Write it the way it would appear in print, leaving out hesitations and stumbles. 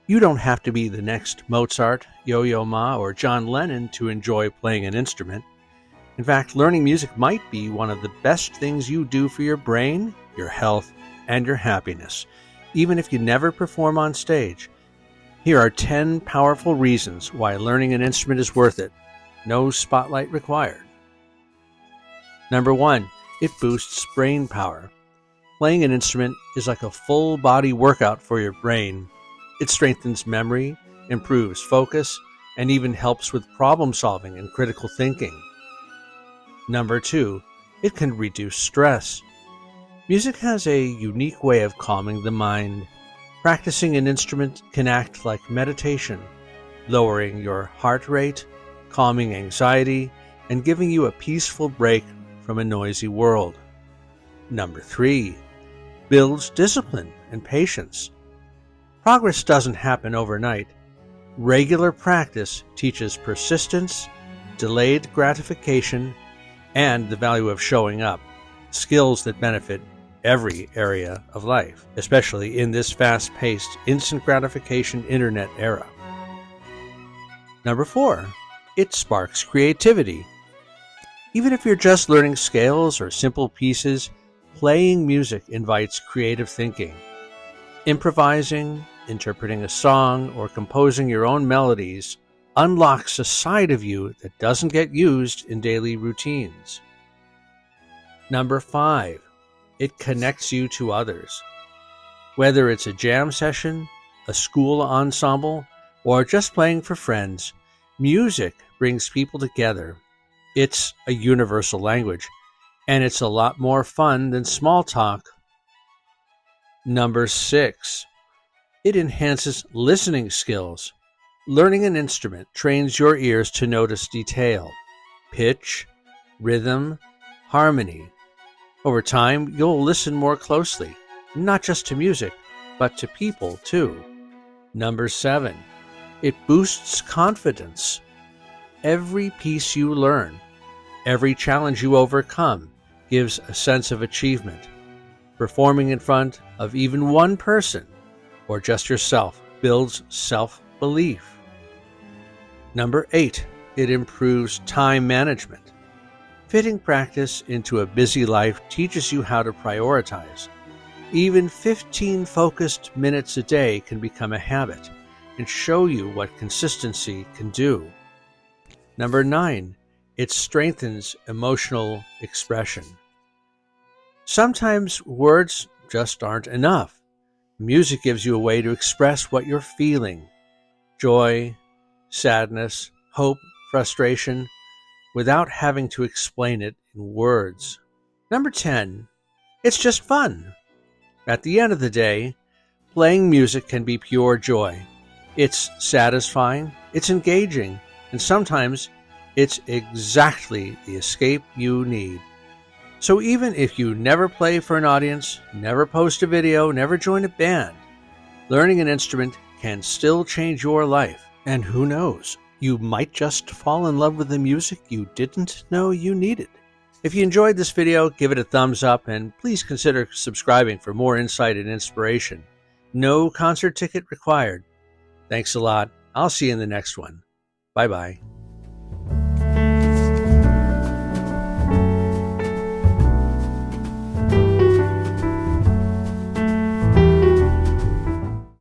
You don't have to be the next Mozart, Yo-Yo Ma, or John Lennon to enjoy playing an instrument. In fact, learning music might be one of the best things you do for your brain, your health, and your happiness, even if you never perform on stage. Here are 10 powerful reasons why learning an instrument is worth it. No spotlight required. Number 1, it boosts brain power. Playing an instrument is like a full-body workout for your brain. It strengthens memory, improves focus, and even helps with problem-solving and critical thinking. Number 2, it can reduce stress. Music has a unique way of calming the mind. Practicing an instrument can act like meditation, lowering your heart rate, calming anxiety, and giving you a peaceful break from a noisy world. Number 3, builds discipline and patience. Progress doesn't happen overnight. Regular practice teaches persistence, delayed gratification, and the value of showing up, skills that benefit every area of life, especially in this fast-paced, instant gratification internet era. Number 4, it sparks creativity. Even if you're just learning scales or simple pieces, playing music invites creative thinking. Improvising, interpreting a song, or composing your own melodies unlocks a side of you that doesn't get used in daily routines. Number 5, it connects you to others. Whether it's a jam session, a school ensemble, or just playing for friends, music brings people together. It's a universal language, and it's a lot more fun than small talk. Number 6, it enhances listening skills. Learning an instrument trains your ears to notice detail, pitch, rhythm, harmony. Over time, you'll listen more closely, not just to music, but to people too. Number 7, it boosts confidence. Every piece you learn, every challenge you overcome, gives a sense of achievement. Performing in front of even one person, or just yourself, builds self-belief. Number 8, it improves time management. Fitting practice into a busy life teaches you how to prioritize. Even 15 focused minutes a day can become a habit and show you what consistency can do. Number 9, it strengthens emotional expression. Sometimes words just aren't enough. Music gives you a way to express what you're feeling: joy, sadness, hope, frustration, without having to explain it in words. Number 10, it's just fun. At the end of the day, playing music can be pure joy. It's satisfying, it's engaging, and sometimes it's exactly the escape you need. So even if you never play for an audience, never post a video, never join a band, learning an instrument can still change your life. And who knows, you might just fall in love with the music you didn't know you needed. If you enjoyed this video, give it a thumbs up and please consider subscribing for more insight and inspiration. No concert ticket required. Thanks a lot. I'll see you in the next one. Bye-bye.